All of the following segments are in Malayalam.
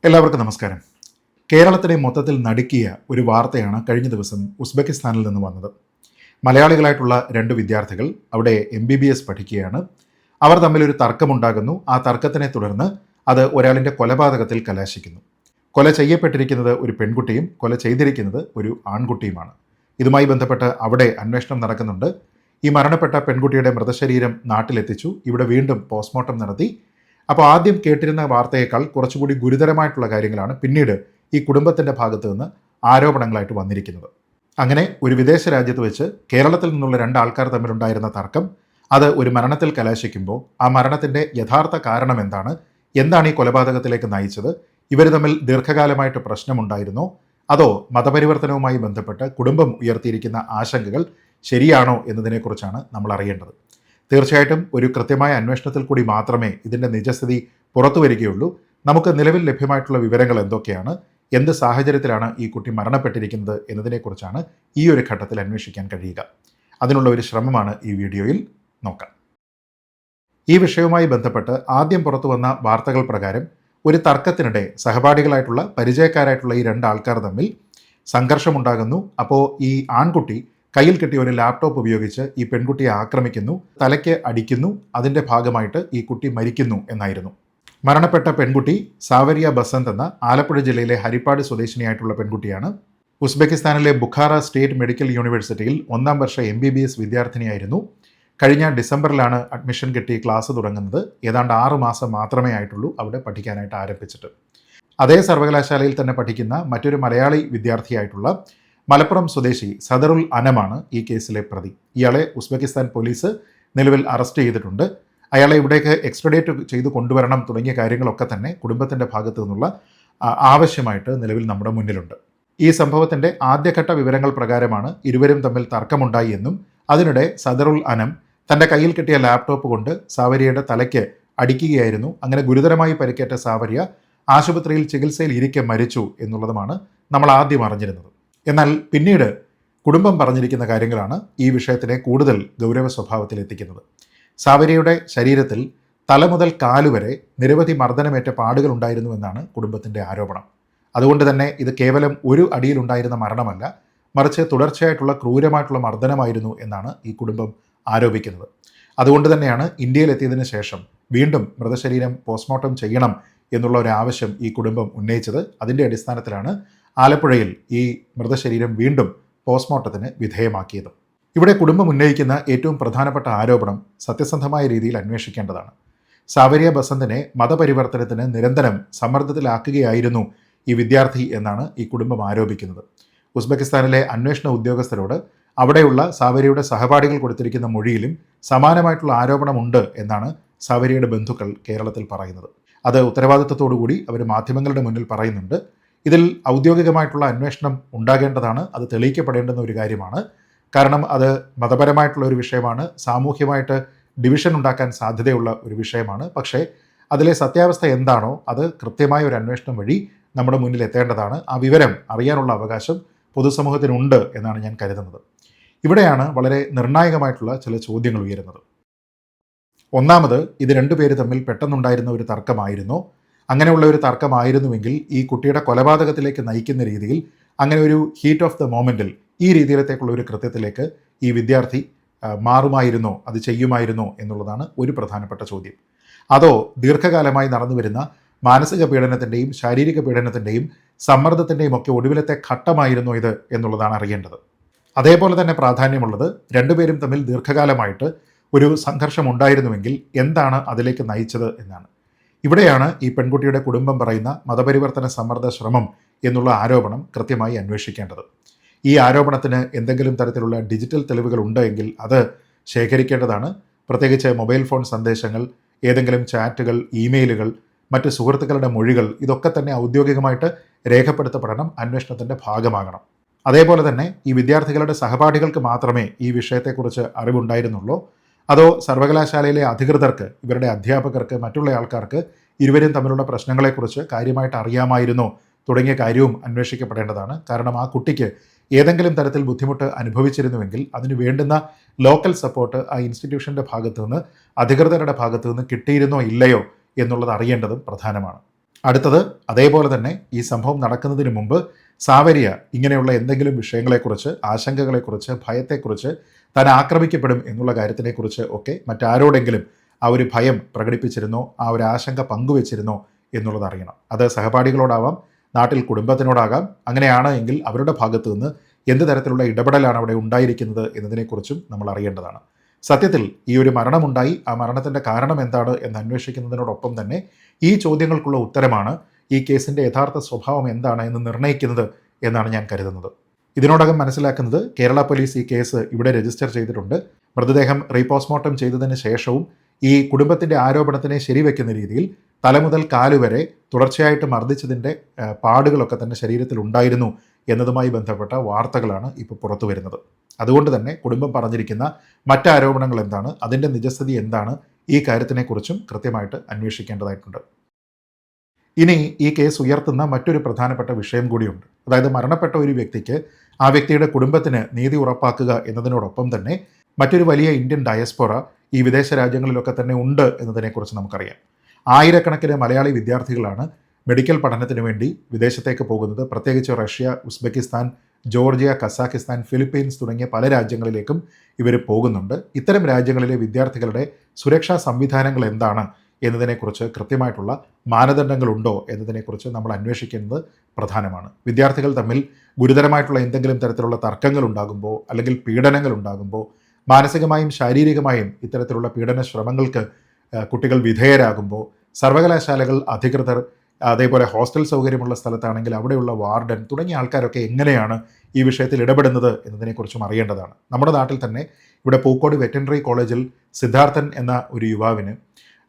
എല്ലാവർക്കും നമസ്കാരം. കേരളത്തിനെ മൊത്തത്തിൽ നടുക്കിയ ഒരു വാർത്തയാണ് കഴിഞ്ഞ ദിവസം ഉസ്ബെക്കിസ്ഥാനിൽ നിന്ന് വന്നത്. മലയാളികളായിട്ടുള്ള രണ്ട് വിദ്യാർത്ഥികൾ അവിടെ MBBS പഠിക്കുകയാണ്. അവർ തമ്മിലൊരു തർക്കമുണ്ടാകുന്നു. ആ തർക്കത്തിനെ തുടർന്ന് അത് ഒരാളിൻ്റെ കൊലപാതകത്തിൽ കലാശിക്കുന്നു. കൊല ചെയ്യപ്പെട്ടിരിക്കുന്നത് ഒരു പെൺകുട്ടിയും കൊല ചെയ്തിരിക്കുന്നത് ഒരു ആൺകുട്ടിയുമാണ്. ഇതുമായി ബന്ധപ്പെട്ട് അവിടെ അന്വേഷണം നടക്കുന്നുണ്ട്. ഈ മരണപ്പെട്ട പെൺകുട്ടിയുടെ മൃതശരീരം നാട്ടിലെത്തിച്ചു. ഇവിടെ വീണ്ടും പോസ്റ്റ്മോർട്ടം നടത്തി. അപ്പോൾ ആദ്യം കേട്ടിരുന്ന വാർത്തയേക്കാൾ കുറച്ചുകൂടി ഗുരുതരമായിട്ടുള്ള കാര്യങ്ങളാണ് പിന്നീട് ഈ കുടുംബത്തിൻ്റെ ഭാഗത്തു നിന്ന് ആരോപണങ്ങളായിട്ട് വന്നിരിക്കുന്നത്. അങ്ങനെ ഒരു വിദേശ രാജ്യത്ത് വെച്ച് കേരളത്തിൽ നിന്നുള്ള രണ്ട് ആൾക്കാർ തമ്മിലുണ്ടായിരുന്ന തർക്കം അത് ഒരു മരണത്തിൽ കലാശിക്കുമ്പോൾ ആ മരണത്തിൻ്റെ യഥാർത്ഥ കാരണം എന്താണ് ഈ കൊലപാതകത്തിലേക്ക് നയിച്ചത്, ഇവർ തമ്മിൽ ദീർഘകാലമായിട്ട് പ്രശ്നമുണ്ടായിരുന്നോ, അതോ മതപരിവർത്തനവുമായി ബന്ധപ്പെട്ട് കുടുംബം ഉയർത്തിയിരിക്കുന്ന ആശങ്കകൾ ശരിയാണോ എന്നതിനെക്കുറിച്ചാണ് നമ്മൾ അറിയേണ്ടത്. തീർച്ചയായിട്ടും ഒരു കൃത്യമായ അന്വേഷണത്തിൽ കൂടി മാത്രമേ ഇതിൻ്റെ നിജസ്ഥിതി പുറത്തു വരികയുള്ളൂ. നമുക്ക് നിലവിൽ ലഭ്യമായിട്ടുള്ള വിവരങ്ങൾ എന്തൊക്കെയാണ്, എന്ത് സാഹചര്യത്തിലാണ് ഈ കുട്ടി മരണപ്പെട്ടിരിക്കുന്നത് എന്നതിനെക്കുറിച്ചാണ് ഈ ഒരു ഘട്ടത്തിൽ അന്വേഷിക്കാൻ കഴിയുക. അതിനുള്ള ഒരു ശ്രമമാണ് ഈ വീഡിയോയിൽ നോക്കാം. ഈ വിഷയവുമായി ബന്ധപ്പെട്ട് ആദ്യം പുറത്തു വന്ന വാർത്തകൾ പ്രകാരം ഒരു തർക്കത്തിനിടെ സഹപാഠികളായിട്ടുള്ള പരിചയക്കാരായിട്ടുള്ള ഈ രണ്ട് ആൾക്കാർ തമ്മിൽ സംഘർഷമുണ്ടാകുന്നു. അപ്പോൾ ഈ ആൺകുട്ടി കയ്യിൽ കിട്ടിയ ഒരു ലാപ്ടോപ്പ് ഉപയോഗിച്ച് ഈ പെൺകുട്ടിയെ ആക്രമിക്കുന്നു, തലയ്ക്ക് അടിക്കുന്നു. അതിൻ്റെ ഭാഗമായിട്ട് ഈ കുട്ടി മരിക്കുന്നു എന്നായിരുന്നു. മരണപ്പെട്ട പെൺകുട്ടി സാവരിയ ബസന്ത് എന്ന ആലപ്പുഴ ജില്ലയിലെ ഹരിപ്പാട് സ്വദേശിനിയായിട്ടുള്ള പെൺകുട്ടിയാണ്. ഉസ്ബെക്കിസ്ഥാനിലെ ബുഖാറ സ്റ്റേറ്റ് മെഡിക്കൽ യൂണിവേഴ്സിറ്റിയിൽ 1ാം വർഷ MBBS വിദ്യാർത്ഥിനിയായിരുന്നു. കഴിഞ്ഞ ഡിസംബറിലാണ് അഡ്മിഷൻ കിട്ടി ക്ലാസ് തുടങ്ങുന്നത്. ഏതാണ്ട് 6 മാസം മാത്രമേ ആയിട്ടുള്ളൂ അവിടെ പഠിക്കാനായിട്ട് ആരംഭിച്ചിട്ട്. അതേ സർവകലാശാലയിൽ തന്നെ പഠിക്കുന്ന മറ്റൊരു മലയാളി വിദ്യാർത്ഥിയായിട്ടുള്ള മലപ്പുറം സ്വദേശി സദറുൽ അനമാണ് ഈ കേസിലെ പ്രതി. ഇയാളെ ഉസ്ബെക്കിസ്ഥാൻ പോലീസ് നിലവിൽ അറസ്റ്റ് ചെയ്തിട്ടുണ്ട്. അയാളെ ഇവിടേക്ക് എക്സ്ട്രഡേറ്റ് ചെയ്ത് കൊണ്ടുവരണം തുടങ്ങിയ കാര്യങ്ങളൊക്കെ തന്നെ കുടുംബത്തിൻ്റെ ഭാഗത്തു നിന്നുള്ള ആവശ്യമായിട്ട് നിലവിൽ നമ്മുടെ മുന്നിലുണ്ട്. ഈ സംഭവത്തിൻ്റെ ആദ്യഘട്ട വിവരങ്ങൾ പ്രകാരമാണ് ഇരുവരും തമ്മിൽ തർക്കമുണ്ടായി എന്നും അതിനിടെ സദറുൽ അനം തൻ്റെ കയ്യിൽ കിട്ടിയ ലാപ്ടോപ്പ് കൊണ്ട് സാവരിയയുടെ തലയ്ക്ക് അടിക്കുകയായിരുന്നു. അങ്ങനെ ഗുരുതരമായി പരിക്കേറ്റ സാവരിയ ആശുപത്രിയിൽ ചികിത്സയിൽ ഇരിക്കെ മരിച്ചു എന്നുള്ളതുമാണ് നമ്മൾ ആദ്യം അറിഞ്ഞിരുന്നത്. എന്നാൽ പിന്നീട് കുടുംബം പറഞ്ഞിരിക്കുന്ന കാര്യങ്ങളാണ് ഈ വിഷയത്തിനെ കൂടുതൽ ഗൗരവ സ്വഭാവത്തിലെത്തിക്കുന്നത്. സാവരിയുടെ ശരീരത്തിൽ തല മുതൽ കാലുവരെ നിരവധി മർദ്ദനമേറ്റ പാടുകൾ ഉണ്ടായിരുന്നുവെന്നാണ് കുടുംബത്തിൻ്റെ ആരോപണം. അതുകൊണ്ട് തന്നെ ഇത് കേവലം ഒരു അടിയിലുണ്ടായിരുന്ന മരണമല്ല, മറിച്ച് തുടർച്ചയായിട്ടുള്ള ക്രൂരമായിട്ടുള്ള മർദ്ദനമായിരുന്നു എന്നാണ് ഈ കുടുംബം ആരോപിക്കുന്നത്. അതുകൊണ്ട് തന്നെയാണ് ഇന്ത്യയിലെത്തിയതിനു ശേഷം വീണ്ടും മൃതശരീരം പോസ്റ്റ്മോർട്ടം ചെയ്യണം എന്നുള്ള ഒരു ആവശ്യം ഈ കുടുംബം ഉന്നയിച്ചത്. അതിൻ്റെ അടിസ്ഥാനത്തിലാണ് ആലപ്പുഴയിൽ ഈ മൃതശരീരം വീണ്ടും പോസ്റ്റ്മോർട്ടത്തിന് വിധേയമാക്കിയത്. ഇവിടെ കുടുംബം ഉന്നയിക്കുന്ന ഏറ്റവും പ്രധാനപ്പെട്ട ആരോപണം സത്യസന്ധമായ രീതിയിൽ അന്വേഷിക്കേണ്ടതാണ്. സാവരിയ ബസന്തിനെ മതപരിവർത്തനത്തിന് നിരന്തരം സമ്മർദ്ദത്തിലാക്കുകയായിരുന്നു ഈ വിദ്യാർത്ഥി എന്നാണ് ഈ കുടുംബം ആരോപിക്കുന്നത്. ഉസ്ബെക്കിസ്ഥാനിലെ അന്വേഷണ ഉദ്യോഗസ്ഥരോട് അവിടെയുള്ള സാവരിയുടെ സഹപാഠികൾ കൊടുത്തിരിക്കുന്ന മൊഴിയിലും സമാനമായിട്ടുള്ള ആരോപണമുണ്ട് എന്നാണ് സാവരിയുടെ ബന്ധുക്കൾ കേരളത്തിൽ പറയുന്നത്. അത് ഉത്തരവാദിത്വത്തോടുകൂടി അവർ മാധ്യമങ്ങളുടെ മുന്നിൽ പറയുന്നുണ്ട്. ഇതിൽ ഔദ്യോഗികമായിട്ടുള്ള അന്വേഷണം ഉണ്ടാകേണ്ടതാണ്, അത് തെളിയിക്കപ്പെടേണ്ടുന്ന ഒരു കാര്യമാണ്. കാരണം അത് മതപരമായിട്ടുള്ള ഒരു വിഷയമാണ്, സാമൂഹ്യമായിട്ട് ഡിവിഷൻ ഉണ്ടാക്കാൻ സാധ്യതയുള്ള ഒരു വിഷയമാണ്. പക്ഷേ അതിലെ സത്യാവസ്ഥ എന്താണോ അത് കൃത്യമായ ഒരു അന്വേഷണം വഴി നമ്മുടെ മുന്നിൽ എത്തേണ്ടതാണ്. ആ വിവരം അറിയാനുള്ള അവകാശം പൊതുസമൂഹത്തിനുണ്ട് എന്നാണ് ഞാൻ കരുതുന്നത്. ഇവിടെയാണ് വളരെ നിർണായകമായിട്ടുള്ള ചില ചോദ്യങ്ങൾ ഉയരുന്നത്. ഒന്നാമത്, ഇത് രണ്ടുപേര് തമ്മിൽ പെട്ടെന്നുണ്ടായിരുന്ന ഒരു തർക്കമായിരുന്നോ? അങ്ങനെയുള്ള ഒരു തർക്കമായിരുന്നുവെങ്കിൽ ഈ കുട്ടിയുടെ കൊലപാതകത്തിലേക്ക് നയിക്കുന്ന രീതിയിൽ, അങ്ങനെ ഒരു ഹീറ്റ് ഓഫ് ദ മൊമെൻറ്റിൽ ഈ രീതിയിലത്തേക്കുള്ള ഒരു കൃത്യത്തിലേക്ക് ഈ വിദ്യാർത്ഥി മാറുമായിരുന്നോ, അത് ചെയ്യുമായിരുന്നോ എന്നുള്ളതാണ് ഒരു പ്രധാനപ്പെട്ട ചോദ്യം. അതോ ദീർഘകാലമായി നടന്നു വരുന്ന മാനസിക പീഡനത്തിൻ്റെയും ശാരീരിക പീഡനത്തിൻ്റെയും സമ്മർദ്ദത്തിൻ്റെയും ഒക്കെ ഒടുവിലത്തെ ഘട്ടമായിരുന്നോ ഇത് എന്നുള്ളതാണ് അറിയേണ്ടത്. അതേപോലെ തന്നെ പ്രാധാന്യമുള്ളത്, രണ്ടുപേരും തമ്മിൽ ദീർഘകാലമായിട്ട് ഒരു സംഘർഷം ഉണ്ടായിരുന്നുവെങ്കിൽ എന്താണ് അതിലേക്ക് നയിച്ചത് എന്നാണ്. ഇവിടെയാണ് ഈ പെൺകുട്ടിയുടെ കുടുംബം പറയുന്ന മതപരിവർത്തന സമ്മർദ്ദ ശ്രമം എന്നുള്ള ആരോപണം കൃത്യമായി അന്വേഷിക്കേണ്ടത്. ഈ ആരോപണത്തിന് എന്തെങ്കിലും തരത്തിലുള്ള ഡിജിറ്റൽ തെളിവുകൾ ഉണ്ടെങ്കിൽ അത് ശേഖരിക്കേണ്ടതാണ്. പ്രത്യേകിച്ച് മൊബൈൽ ഫോൺ സന്ദേശങ്ങൾ, ഏതെങ്കിലും ചാറ്റുകൾ, ഇമെയിലുകൾ, മറ്റ് സുഹൃത്തുക്കളുടെ മൊഴികൾ, ഇതൊക്കെ തന്നെ ഔദ്യോഗികമായിട്ട് രേഖപ്പെടുത്തപ്പെടണം, അന്വേഷണത്തിൻ്റെ ഭാഗമാകണം. അതേപോലെ തന്നെ ഈ വിദ്യാർത്ഥികളുടെ സഹപാഠികൾക്ക് മാത്രമേ ഈ വിഷയത്തെക്കുറിച്ച് അറിവുണ്ടായിരുന്നുള്ളൂ, അതോ സർവകലാശാലയിലെ അധികൃതർക്ക്, ഇവരുടെ അധ്യാപകർക്ക്, മറ്റുള്ള ആൾക്കാർക്ക് ഇരുവരും തമ്മിലുള്ള പ്രശ്നങ്ങളെക്കുറിച്ച് കാര്യമായിട്ട് അറിയാമായിരുന്നോ തുടങ്ങിയ കാര്യവും അന്വേഷിക്കപ്പെടേണ്ടതാണ്. കാരണം ആ കുട്ടിക്ക് ഏതെങ്കിലും തരത്തിൽ ബുദ്ധിമുട്ട് അനുഭവിച്ചിരുന്നുവെങ്കിൽ അതിന് വേണ്ടുന്ന ലോക്കൽ സപ്പോർട്ട് ആ ഇൻസ്റ്റിറ്റ്യൂഷൻ്റെ ഭാഗത്തു നിന്ന്, അധികൃതരുടെ ഭാഗത്തു നിന്ന് കിട്ടിയിരുന്നോ ഇല്ലയോ എന്നുള്ളത് അറിയേണ്ടതും പ്രധാനമാണ്. അടുത്തത്, അതേപോലെ തന്നെ ഈ സംഭവം നടക്കുന്നതിന് മുമ്പ് സാവരിയ ഇങ്ങനെയുള്ള എന്തെങ്കിലും വിഷയങ്ങളെക്കുറിച്ച്, ആശങ്കകളെക്കുറിച്ച്, ഭയത്തെക്കുറിച്ച്, താൻ ആക്രമിക്കപ്പെടും എന്നുള്ള കാര്യത്തിനെക്കുറിച്ച് ഒക്കെ മറ്റാരോടെങ്കിലും ആ ഒരു ഭയം പ്രകടിപ്പിച്ചിരുന്നോ, ആ ഒരു ആശങ്ക പങ്കുവച്ചിരുന്നോ എന്നുള്ളത് അറിയണം. അത് സഹപാഠികളോടാവാം, നാട്ടിൽ കുടുംബത്തിനോടാകാം. അങ്ങനെയാണ് എങ്കിൽ അവരുടെ ഭാഗത്തു നിന്ന് എന്ത് തരത്തിലുള്ള ഇടപെടലാണ് അവിടെ ഉണ്ടായിരിക്കുന്നത് എന്നതിനെക്കുറിച്ചും നമ്മൾ അറിയേണ്ടതാണ്. സത്യത്തിൽ ഈ ഒരു മരണമുണ്ടായി, ആ മരണത്തിൻ്റെ കാരണം എന്താണ് എന്ന് അന്വേഷിക്കുന്നതിനോടൊപ്പം തന്നെ ഈ ചോദ്യങ്ങൾക്കുള്ള ഉത്തരമാണ് ഈ കേസിൻ്റെ യഥാർത്ഥ സ്വഭാവം എന്താണ് എന്ന് നിർണ്ണയിക്കുന്നത് എന്നാണ് ഞാൻ കരുതുന്നത്. ഇതിനോടകം മനസ്സിലാക്കുന്നത്, കേരള പോലീസ് ഈ കേസ് ഇവിടെ രജിസ്റ്റർ ചെയ്തിട്ടുണ്ട്. മൃതദേഹം റീപോസ്റ്റ്മോർട്ടം ചെയ്തതിന് ശേഷവും ഈ കുടുംബത്തിൻ്റെ ആരോപണത്തിനെ ശരിവെക്കുന്ന രീതിയിൽ തലമുതൽ കാലുവരെ തുടർച്ചയായിട്ട് മർദ്ദിച്ചതിൻ്റെ പാടുകളൊക്കെ തന്നെ ശരീരത്തിൽ ഉണ്ടായിരുന്നു എന്നതുമായി ബന്ധപ്പെട്ട വാർത്തകളാണ് ഇപ്പോൾ പുറത്തു വരുന്നത്. അതുകൊണ്ട് തന്നെ കുടുംബം പറഞ്ഞിരിക്കുന്ന മറ്റാരോപണങ്ങൾ എന്താണ്, അതിൻ്റെ നിജസ്ഥിതി എന്താണ്, ഈ കാര്യത്തിനെക്കുറിച്ചും കൃത്യമായിട്ട് അന്വേഷിക്കേണ്ടതായിട്ടുണ്ട്. ഇനി ഈ കേസ് ഉയർത്തുന്ന മറ്റൊരു പ്രധാനപ്പെട്ട വിഷയം കൂടിയുണ്ട്. അതായത് മരണപ്പെട്ട ഒരു വ്യക്തിക്ക് ആ വ്യക്തിയുടെ കുടുംബത്തിന് നീതി ഉറപ്പാക്കുക എന്നതിനോടൊപ്പം തന്നെ മറ്റൊരു വലിയ ഇന്ത്യൻ ഡയസ്പൊറ ഈ വിദേശ രാജ്യങ്ങളിലൊക്കെ തന്നെ ഉണ്ട് എന്നതിനെക്കുറിച്ച് നമുക്കറിയാം. ആയിരക്കണക്കിന് മലയാളി വിദ്യാർത്ഥികളാണ് മെഡിക്കൽ പഠനത്തിന് വേണ്ടി വിദേശത്തേക്ക് പോകുന്നത്. പ്രത്യേകിച്ച് Russia, Uzbekistan, Georgia, Kazakhstan, Philippines തുടങ്ങിയ പല രാജ്യങ്ങളിലേക്കും ഇവർ പോകുന്നുണ്ട്. ഇത്തരം രാജ്യങ്ങളിലെ വിദ്യാർത്ഥികളുടെ സുരക്ഷാ സംവിധാനങ്ങൾ എന്താണ് എന്നതിനെക്കുറിച്ച് കൃത്യമായിട്ടുള്ള മാനദണ്ഡങ്ങളുണ്ടോ എന്നതിനെക്കുറിച്ച് നമ്മൾ അന്വേഷിക്കുന്നത് പ്രധാനമാണ്. വിദ്യാർത്ഥികൾ തമ്മിൽ ഗുരുതരമായിട്ടുള്ള എന്തെങ്കിലും തരത്തിലുള്ള തർക്കങ്ങൾ ഉണ്ടാകുമ്പോൾ, അല്ലെങ്കിൽ പീഡനങ്ങൾ ഉണ്ടാകുമ്പോൾ, മാനസികമായും ശാരീരികമായും ഇത്തരത്തിലുള്ള പീഡന ശ്രമങ്ങൾക്ക് കുട്ടികൾ വിധേയരാകുമ്പോൾ, സർവകലാശാലകൾ അധികൃതർ, അതേപോലെ ഹോസ്റ്റൽ സൗകര്യമുള്ള സ്ഥലത്താണെങ്കിൽ അവിടെയുള്ള വാർഡൻ തുടങ്ങിയ ആൾക്കാരൊക്കെ എങ്ങനെയാണ് ഈ വിഷയത്തിൽ ഇടപെടുന്നത് എന്നതിനെക്കുറിച്ചും അറിയേണ്ടതാണ്. നമ്മുടെ നാട്ടിൽ തന്നെ ഇവിടെ പൂക്കോട് വെറ്ററിനറി കോളേജിൽ സിദ്ധാർത്ഥൻ എന്ന ഒരു യുവാവിന്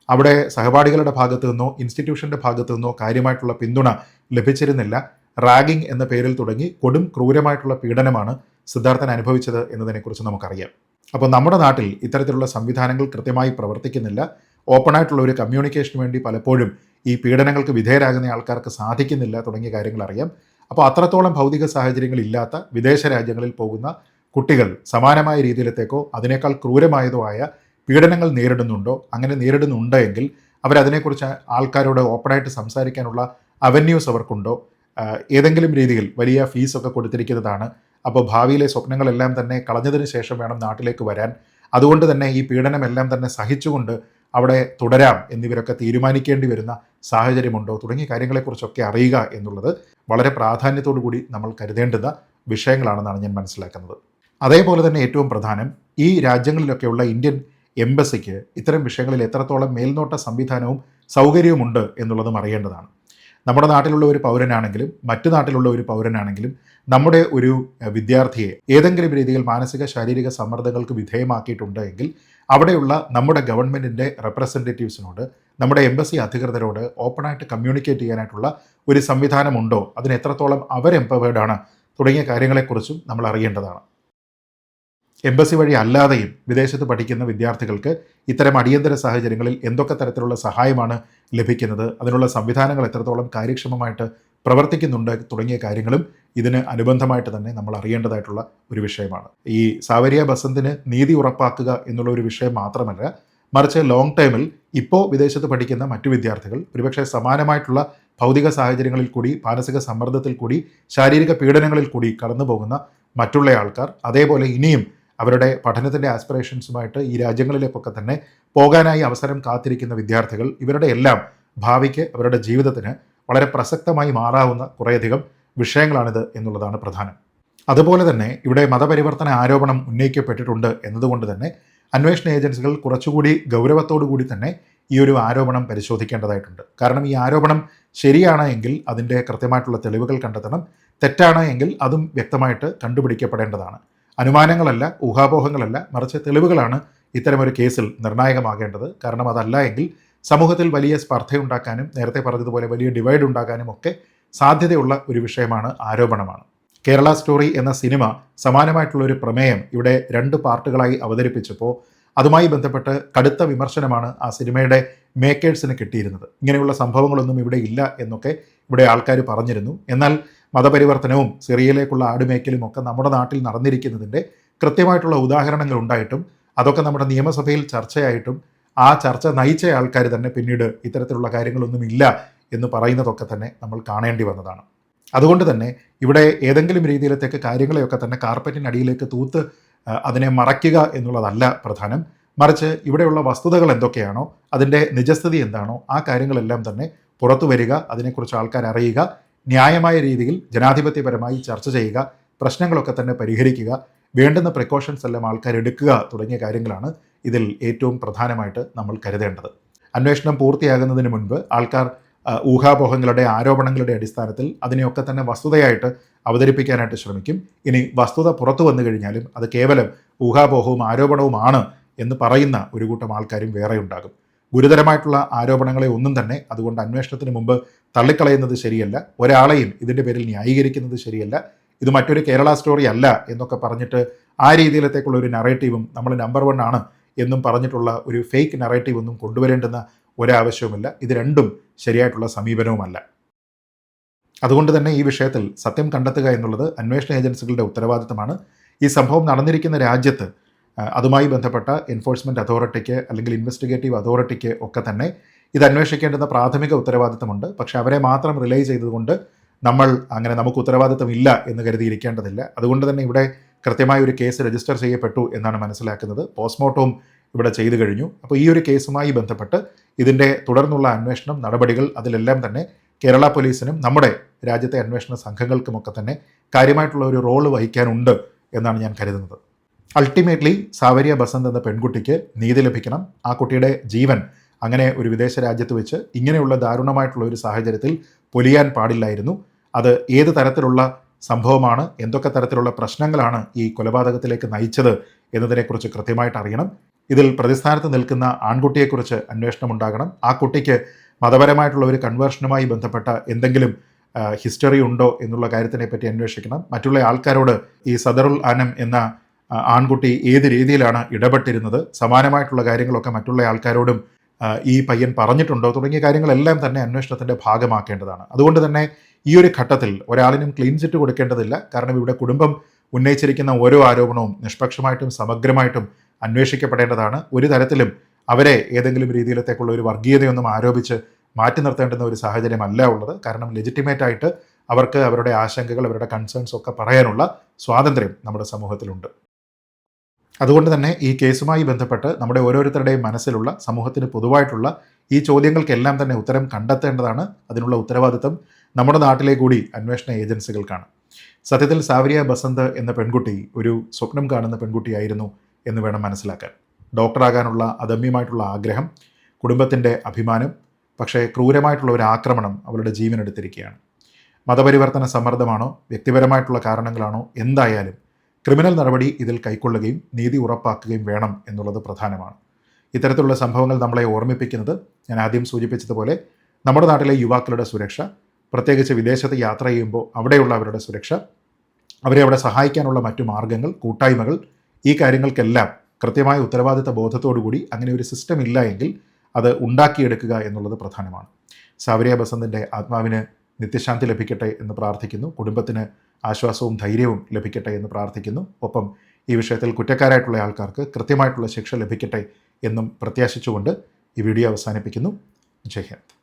അവിടെ സഹപാഠികളുടെ ഭാഗത്തു നിന്നോ ഇൻസ്റ്റിറ്റ്യൂഷൻ്റെ ഭാഗത്തു നിന്നോ കാര്യമായിട്ടുള്ള പിന്തുണ ലഭിച്ചിരുന്നില്ല. റാഗിംഗ് എന്ന പേരിൽ തുടങ്ങി കൊടും ക്രൂരമായിട്ടുള്ള പീഡനമാണ് സിദ്ധാർത്ഥൻ അനുഭവിച്ചത് എന്നതിനെക്കുറിച്ച് നമുക്കറിയാം. അപ്പോൾ നമ്മുടെ നാട്ടിൽ ഇത്തരത്തിലുള്ള സംവിധാനങ്ങൾ കൃത്യമായി പ്രവർത്തിക്കുന്നില്ല. ഓപ്പണായിട്ടുള്ള ഒരു കമ്മ്യൂണിക്കേഷന് വേണ്ടി പലപ്പോഴും ഈ പീഡനങ്ങൾക്ക് വിധേയരാകുന്ന ആൾക്കാർക്ക് സാധിക്കുന്നില്ല തുടങ്ങിയ കാര്യങ്ങൾ അറിയാം. അപ്പോൾ അത്രത്തോളം ഭൗതിക സാഹചര്യങ്ങൾ ഇല്ലാത്ത വിദേശ രാജ്യങ്ങളിൽ പോകുന്ന കുട്ടികൾ സമാനമായ രീതിയിലത്തേക്കോ അതിനേക്കാൾ ക്രൂരമായതോ ആയ പീഡനങ്ങൾ നേരിടുന്നുണ്ടോ, അങ്ങനെ നേരിടുന്നുണ്ടെങ്കിൽ അവരതിനെക്കുറിച്ച് ആൾക്കാരോട് ഓപ്പണായിട്ട് സംസാരിക്കാനുള്ള അവന്യൂസ് അവർക്കുണ്ടോ, ഏതെങ്കിലും രീതിയിൽ വലിയ ഫീസൊക്കെ കൊടുത്തിരിക്കുന്നതാണ്. അപ്പോൾ ഭാവിയിലെ സ്വപ്നങ്ങളെല്ലാം തന്നെ കളഞ്ഞതിന് ശേഷം വേണം നാട്ടിലേക്ക് വരാൻ. അതുകൊണ്ട് തന്നെ ഈ പീഡനമെല്ലാം തന്നെ സഹിച്ചുകൊണ്ട് അവിടെ തുടരാം എന്നിവരൊക്കെ തീരുമാനിക്കേണ്ടി വരുന്ന സാഹചര്യമുണ്ടോ തുടങ്ങിയ കാര്യങ്ങളെക്കുറിച്ചൊക്കെ അറിയുക എന്നുള്ളത് വളരെ പ്രാധാന്യത്തോടു കൂടി നമ്മൾ കരുതേണ്ടുന്ന വിഷയങ്ങളാണെന്നാണ് ഞാൻ മനസ്സിലാക്കുന്നത്. അതേപോലെ തന്നെ ഏറ്റവും പ്രധാനം, ഈ രാജ്യങ്ങളിലൊക്കെയുള്ള ഇന്ത്യൻ എംബസിക്ക് ഇത്തരം വിഷയങ്ങളിൽ എത്രത്തോളം മേൽനോട്ട സംവിധാനവും സൗകര്യവുമുണ്ട് എന്നുള്ളതും അറിയേണ്ടതാണ്. നമ്മുടെ നാട്ടിലുള്ള ഒരു പൗരനാണെങ്കിലും മറ്റു നാട്ടിലുള്ള ഒരു പൗരനാണെങ്കിലും നമ്മുടെ ഒരു വിദ്യാർത്ഥിയെ ഏതെങ്കിലും രീതിയിൽ മാനസിക ശാരീരിക സമ്മർദ്ദങ്ങൾക്ക് വിധേയമാക്കിയിട്ടുണ്ട് എങ്കിൽ അവിടെയുള്ള നമ്മുടെ ഗവൺമെൻറ്റിൻ്റെ റെപ്രസെൻറ്റേറ്റീവ്സിനോട്, നമ്മുടെ എംബസി അധികൃതരോട് ഓപ്പണായിട്ട് കമ്മ്യൂണിക്കേറ്റ് ചെയ്യാനായിട്ടുള്ള ഒരു സംവിധാനമുണ്ടോ, അതിന് എത്രത്തോളം അവർ എംപവേർഡാണ് തുടങ്ങിയ കാര്യങ്ങളെക്കുറിച്ചും നമ്മൾ അറിയേണ്ടതാണ്. എംബസി വഴി അല്ലാതെയും വിദേശത്ത് പഠിക്കുന്ന വിദ്യാർത്ഥികൾക്ക് ഇത്തരം അടിയന്തര സാഹചര്യങ്ങളിൽ എന്തൊക്കെ തരത്തിലുള്ള സഹായമാണ് ലഭിക്കുന്നത്, അതിനുള്ള സംവിധാനങ്ങൾ എത്രത്തോളം കാര്യക്ഷമമായിട്ട് പ്രവർത്തിക്കുന്നുണ്ട് തുടങ്ങിയ കാര്യങ്ങളും ഇതിന് അനുബന്ധമായിട്ട് തന്നെ നമ്മൾ അറിയേണ്ടതായിട്ടുള്ള ഒരു വിഷയമാണ്. ഈ സാവരിയ ബസന്തിന് നീതി ഉറപ്പാക്കുക എന്നുള്ള ഒരു വിഷയം മാത്രമല്ല, മറിച്ച് ലോങ് ടൈമിൽ ഇപ്പോൾ വിദേശത്ത് പഠിക്കുന്ന മറ്റു വിദ്യാർത്ഥികൾ ഒരുപക്ഷെ സമാനമായിട്ടുള്ള ഭൗതിക സാഹചര്യങ്ങളിൽ കൂടി, മാനസിക സമ്മർദ്ദത്തിൽ കൂടി, ശാരീരിക പീഡനങ്ങളിൽ കൂടി കടന്നു പോകുന്ന മറ്റുള്ള ആൾക്കാർ, അതേപോലെ ഇനിയും അവരുടെ പഠനത്തിൻ്റെ ആസ്പിറേഷൻസുമായിട്ട് ഈ രാജ്യങ്ങളിലേക്കൊക്കെ തന്നെ പോകാനായി അവസരം കാത്തിരിക്കുന്ന വിദ്യാർത്ഥികൾ, ഇവരുടെ എല്ലാം ഭാവിക്ക്, അവരുടെ ജീവിതത്തിന് വളരെ പ്രസക്തമായി മാറാവുന്ന കുറേയധികം വിഷയങ്ങളാണിത് എന്നുള്ളതാണ് പ്രധാനം. അതുപോലെ തന്നെ ഇവിടെ മതപരിവർത്തന ആരോപണം ഉന്നയിക്കപ്പെട്ടിട്ടുണ്ട് എന്നതുകൊണ്ട് തന്നെ അന്വേഷണ ഏജൻസികൾ കുറച്ചുകൂടി ഗൗരവത്തോടു കൂടി തന്നെ ഈ ഒരു ആരോപണം പരിശോധിക്കേണ്ടതായിട്ടുണ്ട്. കാരണം ഈ ആരോപണം ശരിയാണ് എങ്കിൽ അതിൻ്റെ കൃത്യമായിട്ടുള്ള തെളിവുകൾ കണ്ടെത്തണം, തെറ്റാണ് എങ്കിൽ അതും വ്യക്തമായിട്ട് കണ്ടുപിടിക്കപ്പെടേണ്ടതാണ്. അനുമാനങ്ങളല്ല, ഊഹാപോഹങ്ങളല്ല, മറിച്ച് തെളിവുകളാണ് ഇത്തരമൊരു കേസിൽ നിർണായകമാകേണ്ടത്. കാരണം അതല്ല എങ്കിൽ സമൂഹത്തിൽ വലിയ സ്പർദ്ധയുണ്ടാക്കാനും, നേരത്തെ പറഞ്ഞതുപോലെ വലിയ ഡിവൈഡ് ഉണ്ടാക്കാനും ഒക്കെ സാധ്യതയുള്ള ഒരു വിഷയമാണ്, ആരോപണമാണ്. കേരള സ്റ്റോറി എന്ന സിനിമ സമാനമായിട്ടുള്ളൊരു പ്രമേയം ഇവിടെ 2 പാർട്ടുകളായി അവതരിപ്പിച്ചപ്പോൾ അതുമായി ബന്ധപ്പെട്ട് കടുത്ത വിമർശനമാണ് ആ സിനിമയുടെ മേക്കേഴ്സിന് കിട്ടിയിരുന്നത്. ഇങ്ങനെയുള്ള സംഭവങ്ങളൊന്നും ഇവിടെ ഇല്ല എന്നൊക്കെ ഇവിടെ ആൾക്കാർ പറഞ്ഞിരുന്നു. എന്നാൽ മതപരിവർത്തനവും സിറിയയിലേക്കുള്ള ആടുമേക്കലും ഒക്കെ നമ്മുടെ നാട്ടിൽ നടന്നിരിക്കുന്നതിൻ്റെ കൃത്യമായിട്ടുള്ള ഉദാഹരണങ്ങൾ ഉണ്ടായിട്ടും അതൊക്കെ നമ്മുടെ നിയമസഭയിൽ ചർച്ചയായിട്ടും ആ ചർച്ച നയിച്ച ആൾക്കാർ തന്നെ പിന്നീട് ഇത്തരത്തിലുള്ള കാര്യങ്ങളൊന്നും ഇല്ല എന്ന് പറയുന്നതൊക്കെ തന്നെ നമ്മൾ കാണേണ്ടി വന്നതാണ്. അതുകൊണ്ട് തന്നെ ഇവിടെ ഏതെങ്കിലും രീതിയിലത്തേക്ക് കാര്യങ്ങളെയൊക്കെ തന്നെ കാർപ്പറ്റിനടിയിലേക്ക് തൂത്ത് അതിനെ മറയ്ക്കുക എന്നുള്ളതല്ല പ്രധാനം. മറിച്ച് ഇവിടെയുള്ള വസ്തുതകൾ എന്തൊക്കെയാണോ, അതിൻ്റെ നിജസ്ഥിതി എന്താണോ, ആ കാര്യങ്ങളെല്ലാം തന്നെ പുറത്തു വരിക, അതിനെക്കുറിച്ച് ആൾക്കാർ അറിയുക, ന്യായമായ രീതിയിൽ ജനാധിപത്യപരമായി ചർച്ച ചെയ്യുക, പ്രശ്നങ്ങളൊക്കെ തന്നെ പരിഹരിക്കുക, വേണ്ടുന്ന പ്രിക്കോഷൻസ് എല്ലാം ആൾക്കാർ എടുക്കുക തുടങ്ങിയ കാര്യങ്ങളാണ് ഇതിൽ ഏറ്റവും പ്രധാനമായിട്ട് നമ്മൾ കരുതേണ്ടത്. അന്വേഷണം പൂർത്തിയാകുന്നതിന് മുൻപ് ആൾക്കാർ ഊഹാപോഹങ്ങളുടെ ആരോപണങ്ങളുടെ അടിസ്ഥാനത്തിൽ അതിനെയൊക്കെ തന്നെ വസ്തുതയായിട്ട് അവതരിപ്പിക്കാനായിട്ട് ശ്രമിക്കും. ഇനി വസ്തുത പുറത്തു വന്നു കഴിഞ്ഞാലും അത് കേവലം ഊഹാപോഹവും ആരോപണവുമാണ് എന്ന് പറയുന്ന ഒരു കൂട്ടം ആൾക്കാരും വേറെ ഉണ്ടാകും. ഗുരുതരമായിട്ടുള്ള ആരോപണങ്ങളെ ഒന്നും തന്നെ അതുകൊണ്ട് അന്വേഷണത്തിന് മുമ്പ് തള്ളിക്കളയുന്നത് ശരിയല്ല, ഒരാളെയും ഇതിൻ്റെ പേരിൽ ന്യായീകരിക്കുന്നത് ശരിയല്ല, ഇത് മറ്റൊരു കേരള സ്റ്റോറി അല്ല എന്നൊക്കെ പറഞ്ഞിട്ട് ആ രീതിയിലത്തേക്കുള്ള ഒരു നറേറ്റീവും നമ്മൾ നമ്പർ 1 ആണ് എന്നും പറഞ്ഞിട്ടുള്ള ഒരു ഫേക്ക് നറേറ്റീവ് ഒന്നും കൊണ്ടുവരേണ്ടുന്ന ഒരാവശ്യവുമില്ല. ഇത് രണ്ടും ശരിയായിട്ടുള്ള സമീപനവുമല്ല. അതുകൊണ്ട് തന്നെ ഈ വിഷയത്തിൽ സത്യം കണ്ടെത്തുക എന്നുള്ളത് അന്വേഷണ ഏജൻസികളുടെ ഉത്തരവാദിത്തമാണ്. ഈ സംഭവം നടന്നിരിക്കുന്ന രാജ്യത്ത് അതുമായി ബന്ധപ്പെട്ട എൻഫോഴ്സ്മെൻറ്റ് അതോറിറ്റിക്ക് അല്ലെങ്കിൽ ഇൻവെസ്റ്റിഗേറ്റീവ് അതോറിറ്റിക്ക് ഒക്കെ തന്നെ ഇത് അന്വേഷിക്കേണ്ടുന്ന പ്രാഥമിക ഉത്തരവാദിത്തമുണ്ട്. പക്ഷേ അവരെ മാത്രം റിലൈ ചെയ്തതുകൊണ്ട് നമ്മൾ അങ്ങനെ നമുക്ക് ഉത്തരവാദിത്തമില്ല എന്ന് കരുതിയിരിക്കേണ്ടതില്ല. അതുകൊണ്ട് തന്നെ ഇവിടെ കൃത്യമായ ഒരു കേസ് രജിസ്റ്റർ ചെയ്യപ്പെട്ടു എന്നാണ് മനസ്സിലാക്കുന്നത്. പോസ്റ്റ്മോർട്ടവും ഇവിടെ ചെയ്തു കഴിഞ്ഞു. അപ്പോൾ ഈ ഒരു കേസുമായി ബന്ധപ്പെട്ട് ഇതിൻ്റെ തുടർന്നുള്ള അന്വേഷണം നടപടികൾ അതിലെല്ലാം തന്നെ കേരള പോലീസിനും നമ്മുടെ രാജ്യത്തെ അന്വേഷണ സംഘങ്ങൾക്കുമൊക്കെ തന്നെ കാര്യമായിട്ടുള്ള ഒരു റോള് വഹിക്കാനുണ്ട് എന്നാണ് ഞാൻ കരുതുന്നത്. അൾട്ടിമേറ്റ്ലി സാവരിയ ബസന്ത് എന്ന പെൺകുട്ടിക്ക് നീതി ലഭിക്കണം. ആ കുട്ടിയുടെ ജീവൻ അങ്ങനെ ഒരു വിദേശ രാജ്യത്ത് വെച്ച് ഇങ്ങനെയുള്ള ദാരുണമായിട്ടുള്ള ഒരു സാഹചര്യത്തിൽ പൊലിയാൻ പാടില്ലായിരുന്നു. അത് ഏത് തരത്തിലുള്ള സംഭവമാണ്, എന്തൊക്കെ തരത്തിലുള്ള പ്രശ്നങ്ങളാണ് ഈ കൊലപാതകത്തിലേക്ക് നയിച്ചത് എന്നതിനെക്കുറിച്ച് കൃത്യമായിട്ട് അറിയണം. ഇതിൽ പ്രതിസ്ഥാനത്ത് നിൽക്കുന്ന ആൺകുട്ടിയെക്കുറിച്ച് അന്വേഷണം ഉണ്ടാകണം. ആ കുട്ടിക്ക് മതപരമായിട്ടുള്ള ഒരു കൺവേർഷനുമായി ബന്ധപ്പെട്ട എന്തെങ്കിലും ഹിസ്റ്ററി ഉണ്ടോ എന്നുള്ള കാര്യത്തിനെപ്പറ്റി അന്വേഷിക്കണം. മറ്റുള്ള ആൾക്കാരോട് ഈ സദറുൽ ആനം എന്ന ആൺകുട്ടി ഏത് രീതിയിലാണ് ഇടപെട്ടിരുന്നത്, സമാനമായിട്ടുള്ള കാര്യങ്ങളൊക്കെ മറ്റുള്ള ആൾക്കാരോടും ഈ പയ്യൻ പറഞ്ഞിട്ടുണ്ടോ തുടങ്ങിയ കാര്യങ്ങളെല്ലാം തന്നെ അന്വേഷണത്തിൻ്റെ ഭാഗമാക്കേണ്ടതാണ്. അതുകൊണ്ട് തന്നെ ഈ ഒരു ഘട്ടത്തിൽ ഒരാളിനും ക്ലീൻ ചിറ്റ് കൊടുക്കേണ്ടതില്ല. കാരണം ഇവിടെ കുടുംബം ഉന്നയിച്ചിരിക്കുന്ന ഓരോ ആരോപണവും നിഷ്പക്ഷമായിട്ടും സമഗ്രമായിട്ടും അന്വേഷിക്കപ്പെടേണ്ടതാണ്. ഒരു തരത്തിലും അവരെ ഏതെങ്കിലും രീതിയിലത്തേക്കുള്ള ഒരു വർഗീയതയൊന്നും ആരോപിച്ച് മാറ്റി നിർത്തേണ്ടുന്ന ഒരു സാഹചര്യമല്ല ഉള്ളത്. കാരണം ലെജിറ്റിമേറ്റായിട്ട് അവർക്ക് അവരുടെ ആശങ്കകൾ, അവരുടെ കൺസേൺസ് ഒക്കെ പറയാനുള്ള സ്വാതന്ത്ര്യം നമ്മുടെ സമൂഹത്തിലുണ്ട്. അതുകൊണ്ട് തന്നെ ഈ കേസുമായി ബന്ധപ്പെട്ട് നമ്മുടെ ഓരോരുത്തരുടെയും മനസ്സിലുള്ള സമൂഹത്തിന് പൊതുവായിട്ടുള്ള ഈ ചോദ്യങ്ങൾക്കെല്ലാം തന്നെ ഉത്തരം കണ്ടെത്തേണ്ടതാണ്. അതിനുള്ള ഉത്തരവാദിത്തം നമ്മുടെ നാട്ടിലെ കൂടി അന്വേഷണ ഏജൻസികൾക്കാണ്. സത്യത്തിൽ സാവരിയ ബസന്ത് എന്ന പെൺകുട്ടി ഒരു സ്വപ്നം കാണുന്ന പെൺകുട്ടിയായിരുന്നു എന്ന് വേണം മനസ്സിലാക്കാൻ. ഡോക്ടറാകാനുള്ള അദമ്യമായിട്ടുള്ള ആഗ്രഹം, കുടുംബത്തിൻ്റെ അഭിമാനം, പക്ഷേ ക്രൂരമായിട്ടുള്ള ഒരു ആക്രമണം അവളുടെ ജീവനെടുത്തിരിക്കുകയാണ്. മതപരിവർത്തന സമ്മർദ്ദമാണോ, വ്യക്തിപരമായിട്ടുള്ള കാരണങ്ങളാണോ, എന്തായാലും ക്രിമിനൽ നടപടി ഇതിൽ കൈക്കൊള്ളുകയും നീതി ഉറപ്പാക്കുകയും വേണം എന്നുള്ളത് പ്രധാനമാണ്. ഇത്തരത്തിലുള്ള സംഭവങ്ങൾ നമ്മളെ ഓർമ്മിപ്പിക്കുന്നത് ഞാൻ ആദ്യം സൂചിപ്പിച്ചതുപോലെ നമ്മുടെ നാട്ടിലെ യുവാക്കളുടെ സുരക്ഷ, പ്രത്യേകിച്ച് വിദേശത്ത് യാത്ര ചെയ്യുമ്പോൾ അവിടെയുള്ള അവരുടെ സുരക്ഷ, അവരെ അവിടെ സഹായിക്കാനുള്ള മറ്റു മാർഗ്ഗങ്ങൾ, കൂട്ടായ്മകൾ, ഈ കാര്യങ്ങൾക്കെല്ലാം കൃത്യമായ ഉത്തരവാദിത്ത ബോധത്തോടുകൂടി അങ്ങനെ ഒരു സിസ്റ്റം ഇല്ല എങ്കിൽ അത് ഉണ്ടാക്കിയെടുക്കുക എന്നുള്ളത് പ്രധാനമാണ്. സാവരിയ ബസന്തിൻ്റെ ആത്മാവിന് നിത്യശാന്തി ലഭിക്കട്ടെ എന്ന് പ്രാർത്ഥിക്കുന്നു. കുടുംബത്തിന് ആശ്വാസവും ധൈര്യവും ലഭിക്കട്ടെ എന്ന് പ്രാർത്ഥിക്കുന്നു. ഒപ്പം ഈ വിഷയത്തിൽ കുറ്റക്കാരായിട്ടുള്ള ആൾക്കാർക്ക് കൃത്യമായിട്ടുള്ള ശിക്ഷ ലഭിക്കട്ടെ എന്നും പ്രത്യാശിച്ചുകൊണ്ട് ഈ വീഡിയോ അവസാനിപ്പിക്കുന്നു. ജയ് ഹിന്ദ്.